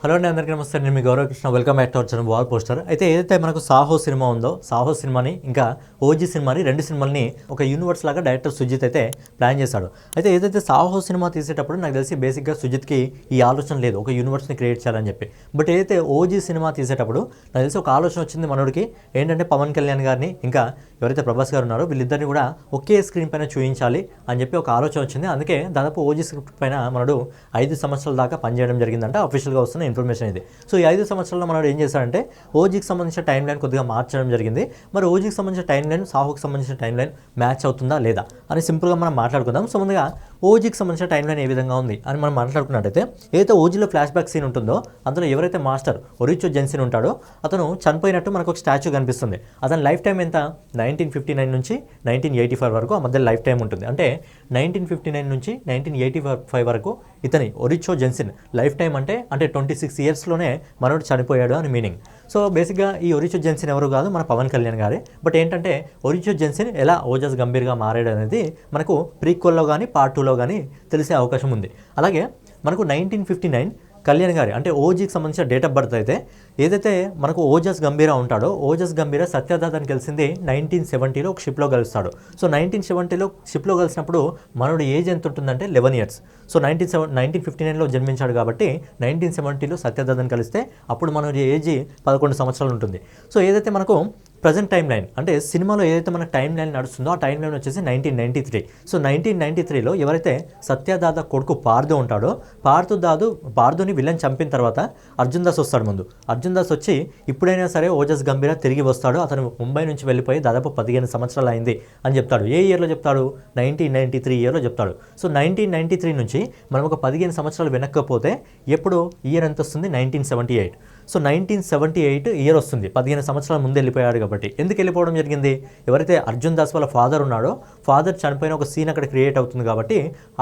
Hello అండి, అందరికీ నమస్తే. నేను మీ Gauravkrishna. Welcome back to our channel wall poster. అయితే ఏదైతే మనకు సాహో సినిమా ఉందో, సాహో సినిమాని ఇంకా ఓజీ సినిమాని రెండు సినిమాల్ని ఒక యూనివర్స్ లాగా డైరెక్టర్ సుజిత్ అయితే ప్లాన్ చేశాడు. అయితే ఏదైతే సాహో సినిమా తీసేటప్పుడు నాకు తెలిసి బేసిక్గా సుజిత్కి ఈ ఆలోచన లేదు ఒక యూనివర్స్ని క్రియేట్ చేయాలని చెప్పి. బట్ ఏదైతే ఓజీ సినిమా తీసేటప్పుడు నాకు తెలిసి ఒక ఆలోచన వచ్చింది మనోడికి. ఏంటంటే పవన్ కళ్యాణ్ గారిని ఇంకా ఎవరైతే ప్రభాస్ గారు ఉన్నారో వీళ్ళిద్దరిని కూడా ఒకే స్క్రీన్ పైన చూపించాలి అని చెప్పి ఒక ఆలోచన వచ్చింది. అందుకే దాదాపు ఓజీ స్క్రిప్ట్ పైన మనోడు 5 సంవత్సరాల దాకా పనిచేయడం జరిగిందంటే అఫీషియల్గా వస్తున్న ఇన్ఫర్మేషన్ ఇది. సో ఈ 5 సంవత్సరాల్లో మనోడు ఏం చేశాడంటే ఓజీకి సంబంధించిన టైం లైన్ కొద్దిగా మార్చడం జరిగింది. మరి ఓజీకి సంబంధించిన టైం లైన్ సాహోకి సంబంధించిన టైం లైన్ మ్యాచ్ అవుతుందా లేదా అని సింపుల్గా మనం మాట్లాడుకుందాం. సో ముందుగా ఓజీకి సంబంధించిన టైం లైన్ ఏ విధంగా ఉంది అని మనం మాట్లాడుకున్నట్టయితే, ఏదైతే ఓజీలో ఫ్లాష్ బ్యాక్ సీన్ ఉంటుందో అందులో ఎవరైతే మాస్టర్ ఒరిచో జెన్సన్ ఉంటాడో అతను చనిపోయినట్టు మనకు ఒక స్టాచ్యూ కనిపిస్తుంది. అతని లైఫ్ టైం ఎంత 1959 నుంచి 1985 వరకు ఆ మధ్య లైఫ్ టైం ఉంటుంది. అంటే 1959 నుంచి 1985 వరకు ఇతని ఒరిచో జెన్సన్ లైఫ్ టైం అంటే 26 ఇయర్స్లోనే మనోడు చనిపోయాడు అని మీనింగ్. సో బేసిక్గా ఈ ఒరిచో జెన్సన్ ఎవరు కాదు, మన పవన్ కళ్యాణ్ గారే. బట్ ఏంటంటే ఒరిచో జెన్సన్ ఎలా ఓజస్ గంభీర్గా మారాడు అనేది మనకు ప్రీక్వెల్లో కానీ పార్ట్ 2లో కానీ తెలిసే అవకాశం ఉంది. అలాగే మనకు 1959 కళ్యాణ్ గారి అంటే ఓజీకి సంబంధించిన డేట్ ఆఫ్ బర్త్ అయితే ఏదైతే మనకు ఓజస్ గంభీరా ఉంటాడో, ఓజస్ గంభీరా సత్యదాతని కలిసింది 1970లో ఒక షిప్లో కలుస్తాడు. సో 1970లో షిప్లో కలిసినప్పుడు మనోడు ఏజ్ ఎంత ఉంటుందంటే 11 ఇయర్స్. సో 1959లో జన్మించాడు కాబట్టి 1970లో సత్యదాతని కలిస్తే అప్పుడు మనోడి ఏజ్ 11 సంవత్సరాలు ఉంటుంది. సో ఏదైతే మనకు ప్రజెంట్ టైం లైన్ అంటే సినిమాలో ఏదైతే మన టైం లైన్ నడుస్తుందో ఆ టైం లైన్ వచ్చేసి 1993. సో 1993లో ఎవరైతే సత్యదాద కొడుకు పార్థు ఉంటాడో, పార్థుని విలన్ చంపిన తర్వాత అర్జున్ దాస్ వస్తాడు ముందు. అర్జున్ దాస్ వచ్చి ఇప్పుడైనా సరే ఓజస్ గంభీరా తిరిగి వస్తాడు, అతను ముంబై నుంచి వెళ్ళిపోయి దాదాపు 15 సంవత్సరాలు అయింది అని చెప్తాడు. ఏ ఇయర్లో చెప్తాడు? 1993 ఇయర్లో చెప్తాడు. సో 1993 నుంచి మనం ఒక 15 సంవత్సరాలు వెనక్కపోతే ఎప్పుడు ఇయర్ ఎంత వస్తుంది? 1978. సో 1978 ఇయర్ వస్తుంది. 15 సంవత్సరాల ముందు వెళ్ళిపోయాడు కాబట్టి. ఎందుకు వెళ్ళిపోవడం జరిగింది? ఎవరైతే అర్జున్ దాస్ వాళ్ళ ఫాదర్ ఉన్నాడో, ఫాదర్ చనిపోయిన ఒక సీన్ అక్కడ క్రియేట్ అవుతుంది కాబట్టి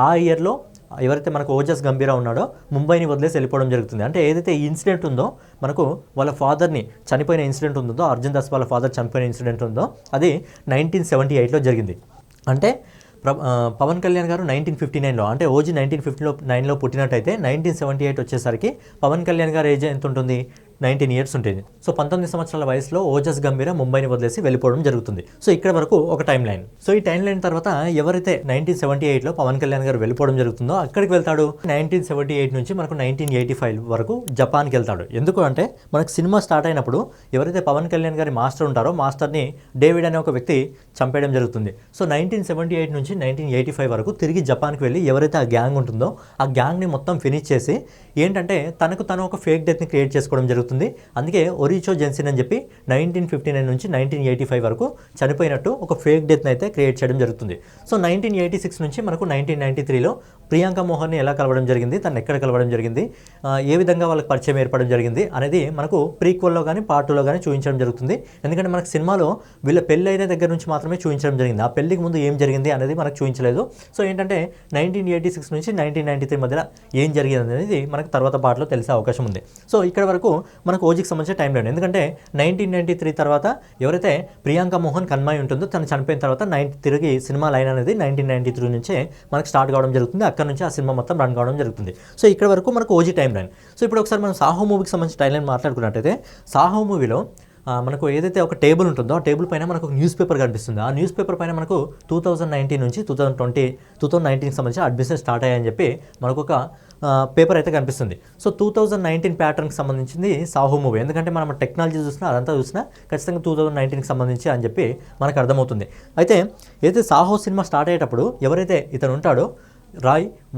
ఆ ఇయర్లో ఎవరైతే మనకు ఓజస్ గంభీరా ఉన్నాడో ముంబైని వదిలేసి వెళ్ళిపోవడం జరుగుతుంది. అంటే ఏదైతే ఈ ఇన్సిడెంట్ ఉందో మనకు వాళ్ళ ఫాదర్ని చనిపోయిన ఇన్సిడెంట్ ఉందో, అర్జున్ దాస్ వాళ్ళ ఫాదర్ చనిపోయిన ఇన్సిడెంట్ ఉందో అది 1978లో జరిగింది. అంటే పవన్ కళ్యాణ్ గారు 1959లో అంటే ఓజీ 1959లో పుట్టినట్టయితే 1978 వచ్చేసరికి పవన్ కళ్యాణ్ గారు ఏజ్ ఎంత ఉంటుంది? 19 ఇయర్స్ ఉంటుంది. సో 19 సంవత్సరాల వయసులో ఓజస్ గంభీరా ముంబైని వదిలేసి వెళ్ళిపోవడం జరుగుతుంది. సో ఇక్కడ వరకు ఒక టైం లైన్. సో ఈ టైం లైన్ తర్వాత ఎవరైతే 1978లో పవన్ కళ్యాణ్ గారు వెళ్ళిపోవడం జరుగుతుందో అక్కడికి వెళ్తాడు. 1978 నుంచి మనకు 1985 వరకు జపాన్కి వెళ్తాడు. ఎందుకు అంటే మనకు సినిమా స్టార్ట్ అయినప్పుడు ఎవరైతే పవన్ కళ్యాణ్ గారి మాస్టర్ ఉంటారో మాస్టర్ని డేవిడ్ అనే ఒక వ్యక్తి చంపేయడం జరుగుతుంది. సో 1978 నుంచి 1985 వరకు తిరిగి జపాన్కి వెళ్ళి ఎవరైతే ఆ గ్యాంగ్ ఉంటుందో ఆ గ్యాంగ్ని మొత్తం ఫినిష్ చేసి ఏంటంటే తనకు తను ఒక ఫేక్ డెత్ని క్రియేట్ చేసుకోవడం జరుగుతుంది. అందుకే ఒరిచో జెన్సన్ అని చెప్పి 1959 నుంచి 1985 వరకు చనిపోయినట్టు ఒక ఫేక్ డెత్ని అయితే క్రియేట్ చేయడం జరుగుతుంది. సో 1986 నుంచి మనకు 1993లో ప్రియాంక మోహన్ని ఎలా కలవడం జరిగింది, తను ఎక్కడ కలవడం జరిగింది, ఏ విధంగా వాళ్ళకి పరిచయం ఏర్పడడం జరిగింది అనేది మనకు ప్రీక్వెల్లో కానీ పార్ట్ 2లో కానీ చూపించడం జరుగుతుంది. ఎందుకంటే మనకు సినిమాలో వీళ్ళ పెళ్ళి అయిన దగ్గర నుంచి మాత్రమే చూపించడం జరిగింది. ఆ పెళ్ళికి ముందు ఏం జరిగింది అనేది మనకు చూపించలేదు. సో ఏంటంటే 1986 నుంచి 1993 మధ్యలో ఏం జరిగింది అనేది మనకు తర్వాత పార్ట్లో తెలిసే అవకాశం ఉంది. సో ఇక్కడ వరకు మనకు ఓజీకి సంబంధించిన టైం లైన్. ఎందుకంటే 1993 తర్వాత ఎవరైతే ప్రియాంక మోహన్ కన్మాయి ఉంటుందో తను చనిపోయిన తర్వాత తిరిగి సినిమా లైన్ అనేది 1993 నుంచే మనకు స్టార్ట్ కావడం జరుగుతుంది. అక్కడ నుంచి ఆ సినిమా మొత్తం రన్ కావడం జరుగుతుంది. సో ఇక్కడ వరకు మనకు ఓజీ టైం లైన్. సో ఇప్పుడు ఒకసారి మనం సాహో మూవీకి సంబంధించిన టైం లైన్ మాట్లాడుకున్నట్టయితే, సాహో మూవీలో మనకు ఏదైతే ఒక టేబుల్ ఉంటుందో ఆ టేబుల్ పైన మనకు ఒక న్యూస్ పేపర్ కనిపిస్తుంది. ఆ న్యూస్ పేపర్ పైన మనకు 2019 నుంచి 2019కి సంబంధించి అడ్మిషన్ స్టార్ట్ అయ్యాయని చెప్పి మనకు ఒక పేపర్ అయితే కనిపిస్తుంది. సో 2019 ప్యాటర్న్కి సంబంధించింది సాహో మూవీ. ఎందుకంటే మనం టెక్నాలజీ చూసినా అదంతా చూసినా ఖచ్చితంగా 2019కి సంబంధించి అని చెప్పి మనకు అర్థమవుతుంది. అయితే ఏదైతే సాహో సినిమా స్టార్ట్ అయ్యేటప్పుడు ఎవరైతే ఇతను ఉంటాడో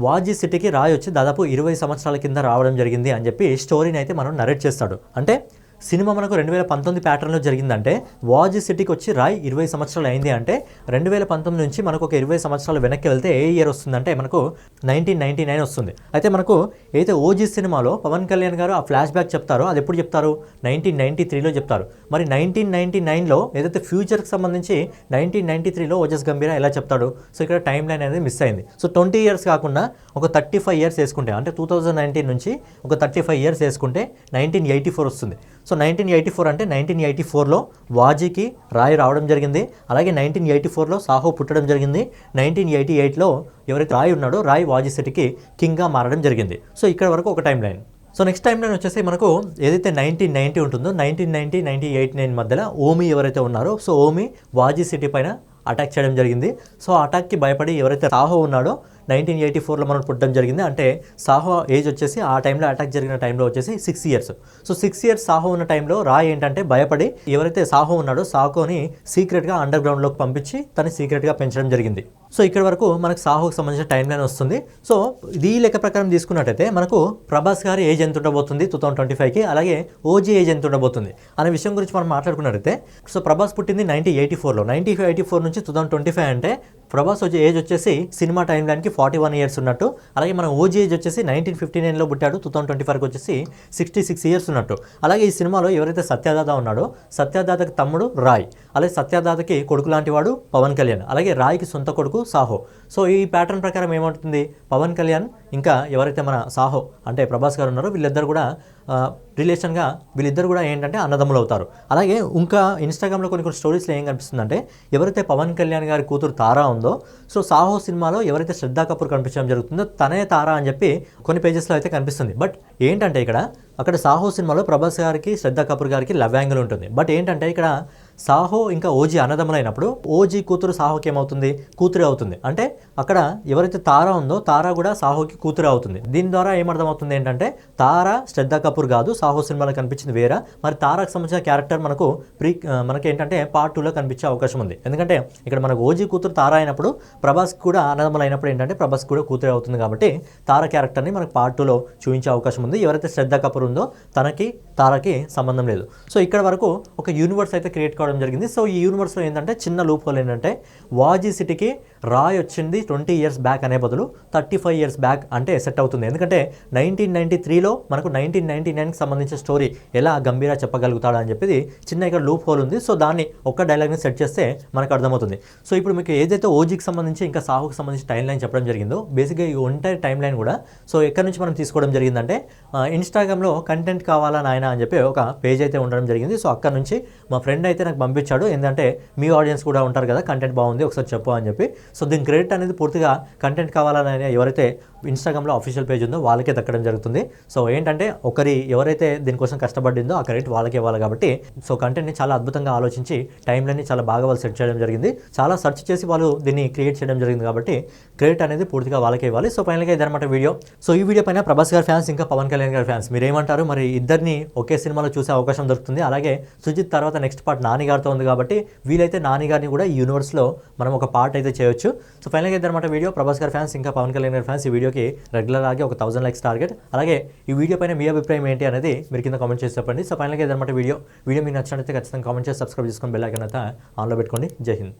వాజీ సిటీకి రాయ్ వచ్చి దాదాపు 20 సంవత్సరాల కింద రావడం జరిగింది అని చెప్పి స్టోరీని అయితే మనం నరేట్ చేస్తాడు. అంటే సినిమా మనకు 2019 ప్యాటర్న్లో జరిగిందంటే వాజీ సిటీకి వచ్చి రాయ్ 20 సంవత్సరాలు అయింది అంటే 2019 నుంచి మనకు ఒక 20 సంవత్సరాలు వెనక్కి వెళ్తే ఏ ఇయర్ వస్తుందంటే మనకు 1999 వస్తుంది. అయితే మనకు అయితే ఓజీ సినిమాలో పవన్ కళ్యాణ్ గారు ఆ ఫ్లాష్ బ్యాక్ చెప్తారో అది ఎప్పుడు చెప్తారు? 1993లో చెప్తారు. మరి 1999లో ఏదైతే ఫ్యూచర్కి సంబంధించి 1993లో ఓజస్ గంభీరా ఎలా చెప్తాడు? సో ఇక్కడ టైం లైన్ అనేది మిస్ అయింది. సో 20 ఇయర్స్ కాకుండా ఒక 35 ఇయర్స్ వేసుకుంటే అంటే 2019 నుంచి ఒక 35 ఇయర్స్ వేసుకుంటే 1984 వస్తుంది. సో 1984 అంటే 1984లో వాజీకి రాయ్ రావడం జరిగింది. అలాగే 1984లో సాహో పుట్టడం జరిగింది. 1988లో ఎవరైతే రాయ్ ఉన్నాడో రాయ్ వాజీ సిటీకి కింగ్గా మారడం జరిగింది. సో ఇక్కడ వరకు ఒక time line. So next time line వచ్చేసి మనకు ఏదైతే 1990 ఉంటుందో 1990, 1989 మధ్యలో ఓమి ఎవరైతే ఉన్నారో సో ఓమి వాజీ సిటీ పైన అటాక్ చేయడం జరిగింది. సో ఆ అటాక్కి భయపడి ఎవరైతే సాహో ఉన్నాడో 1984లో మనం పుట్టడం జరిగింది. అంటే సాహో ఏజ్ వచ్చేసి ఆ టైంలో అటాక్ జరిగిన టైంలో వచ్చేసి 6 ఇయర్స్. సో 6 ఇయర్స్ సాహో ఉన్న టైంలో రాయ్ ఏంటంటే భయపడి ఎవరైతే సాహో ఉన్నాడో సాహోని సీక్రెట్గా అండర్ గ్రౌండ్లోకి పంపించి తను సీక్రెట్గా పెంచడం జరిగింది. సో ఇక్కడ వరకు మనకు సాహోకి సంబంధించిన టైం లైన్ వస్తుంది. సో ఈ లెక్క ప్రకారం తీసుకున్నట్టయితే మనకు ప్రభాస్ గారి ఏజ్ ఎంత ఉండబోతుంది 2025కి, అలాగే ఓజీ ఏజ్ ఎంత ఉండబోతుంది అనే విషయం గురించి మనం మాట్లాడుకున్నట్టయితే సో ప్రభాస్ పుట్టింది 1984లో. 1984 నుంచి 2025 అంటే ప్రభాస్ ఏజ్ వచ్చేసి సినిమా టైం లైన్కి 41 ఇయర్స్ ఉన్నట్టు. అలాగే మన ఓజీ ఏజ్ వచ్చేసి 1959లో పుట్టాడు, 2025కి వచ్చేసి 66 ఇయర్స్ ఉన్నట్టు. అలాగే ఈ సినిమాలో ఎవరైతే సత్యదాత ఉన్నాడో సత్యదాతకి తమ్ముడు రాయ్, అలాగే సత్యదాతకి కొడుకు లాంటి వాడు పవన్ కళ్యాణ్, అలాగే రాయ్కి సొంత కొడుకు సాహో. సో ఈ ప్యాటర్న్ ప్రకారం ఏమవుతుంది, పవన్ కళ్యాణ్ ఇంకా ఎవరైతే మన సాహో అంటే ప్రభాస్ గారు ఉన్నారో వీళ్ళిద్దరు కూడా రిలేషన్గా వీళ్ళిద్దరు కూడా ఏంటంటే అన్నదమ్ములు అవుతారు. అలాగే ఇంకా ఇన్స్టాగ్రామ్లో కొన్ని స్టోరీస్లో ఏం కనిపిస్తుందంటే ఎవరైతే పవన్ కళ్యాణ్ గారి కూతురు తారా ఉందో సో సాహో సినిమాలో ఎవరైతే శ్రద్ధా కపూర్ కనిపించడం జరుగుతుందో తనే తారా అని చెప్పి కొన్ని పేజెస్లో అయితే కనిపిస్తుంది. బట్ ఏంటంటే ఇక్కడ అక్కడ సాహో సినిమాలో ప్రభాస్ గారికి శ్రద్ధా కపూర్ గారికి లవ్ యాంగిల్ ఉంటుంది. బట్ ఏంటంటే ఇక్కడ సాహో ఇంకా ఓజీ అన్నదమ్ములైనప్పుడు ఓజీ కూతురు సాహోకి ఏమవుతుంది, కూతురు అవుతుంది. అంటే అక్కడ ఎవరైతే తారా ఉందో తారా కూడా సాహోకి కూతురు అవుతుంది. దీని ద్వారా ఏమర్థమవుతుంది ఏంటంటే తారా శ్రద్ధా కపూర్ కాదు, సాహో సినిమాలో కనిపించింది వేరే. మరి తారాకు సంబంధించిన క్యారెక్టర్ మనకి ఏంటంటే పార్ట్ 2లో కనిపించే అవకాశం ఉంది. ఎందుకంటే ఇక్కడ మనకు ఓజీ కూతురు తారా అయినప్పుడు ప్రభాస్ కూడా అన్నదమ్ములైనప్పుడు ఏంటంటే ప్రభాస్ కూడా కూతురు అవుతుంది. కాబట్టి తారా క్యారెక్టర్ని మనకు పార్ట్ 2లో చూపించే అవకాశం ఉంది. ఎవరైతే శ్రద్ధా కపూర్ ఉందో తనకి తారాకి సంబంధం లేదు. సో ఇక్కడ వరకు ఒక యూనివర్స్ అయితే క్రియేట్ కావడం జరిగింది. సో ఈ యూనివర్స్లో ఏంటంటే చిన్న లూప్ హోల్ ఏంటంటే వాజీ సిటీకి రాయ్ వచ్చింది 20 ఇయర్స్ బ్యాక్ అనే బదులు 35 ఇయర్స్ బ్యాక్ అంటే సెట్ అవుతుంది. ఎందుకంటే 1993లో మనకు 1999కి సంబంధించిన స్టోరీ ఎలా గంభీర చెప్పగలుగుతాడా అని చెప్పి చిన్న ఇక్కడ లూప్ హోల్ ఉంది. సో దాన్ని ఒక్క డైలాగ్ని సెట్ చేస్తే మనకు అర్థమవుతుంది. సో ఇప్పుడు మీకు ఏదైతే ఓజీకి సంబంధించి ఇంకా సాహోకి సంబంధించి టైం లైన్ చెప్పడం జరిగిందో బేసిక్గా ఈ ఎంటైర్ టైం లైన్ కూడా సో ఎక్కడి నుంచి మనం తీసుకోవడం జరిగిందంటే ఇన్స్టాగ్రామ్లో కంటెంట్ కావాలా నాయన అని చెప్పి ఒక పేజ్ అయితే ఉండడం జరిగింది. సో అక్కడ నుంచి మా ఫ్రెండ్ అయితే నాకు పంపించాడు. ఏంటంటే మీ ఆడియన్స్ కూడా ఉంటారు కదా, కంటెంట్ బాగుంది ఒకసారి చెప్పు అని చెప్పి. సో దీని క్రెడిట్ అనేది పూర్తిగా కంటెంట్ కావాలని ఎవరైతే ఇన్స్టాగ్రామ్లో అఫీషియల్ పేజ్ ఉందో వాళ్ళకే దక్కడం జరుగుతుంది. సో ఏంటంటే ఎవరైతే దీనికోసం కష్టపడిందో ఆ క్రెడిట్ వాళ్ళకే ఇవ్వాలి. కాబట్టి సో కంటెంట్ని చాలా అద్భుతంగా ఆలోచించి టైంలన్నీ చాలా బాగా వాళ్ళు సెట్ చేయడం జరిగింది. చాలా సెర్చ్ చేసి వాళ్ళు దీన్ని క్రియేట్ చేయడం జరిగింది. కాబట్టి క్రెడిట్ అనేది పూర్తిగా వాళ్ళకే ఇవ్వాలి. సో ఫైనల్గా ఇదన్నమాట వీడియో. సో ఈ వీడియో పైన ప్రభాస్ గారి ఫ్యాన్స్ ఇంకా పవన్ కళ్యాణ్ గారి ఫ్యాన్స్ మీరేమంటారు? మరి ఇద్దరిని ఒకే సినిమాలో చూసే అవకాశం దొరుకుతుంది. అలాగే సుజిత్ తర్వాత నెక్స్ట్ పార్ట్ నాని గారితో ఉంది కాబట్టి వీలైతే నాని గారిని కూడా ఈ యూనివర్స్లో మనం ఒక పార్ట్ అయితే చేయొచ్చు. సో ఫైనల్గా ఇదన్నమాట వీడియో. ప్రభాస్ గారి ఫ్యాన్స్ ఇంకా పవన్ కళ్యాణ్ గారి ఫ్యాన్స్ ఈ వీడియోకి రెగ్యులర్ ఆగి ఒక 1000 లైక్స్ టార్గెట్. అలాగే ఈ వీడియో పైన మీ అభిప్రాయం ఏంటి అనేది మీరు కింద కామెంట్ చేసి చెప్పండి. సో ఫైనల్గా ఇదన్నమాట వీడియో మీకు నచ్చినట్లయితే ఖచ్చితంగా కామెంట్ చేసి సబ్స్క్రైబ్ చేసుకొని బెల్ ఐకాన్ అయితే ఆన్లో పెట్టుకోండి. జై హింద్.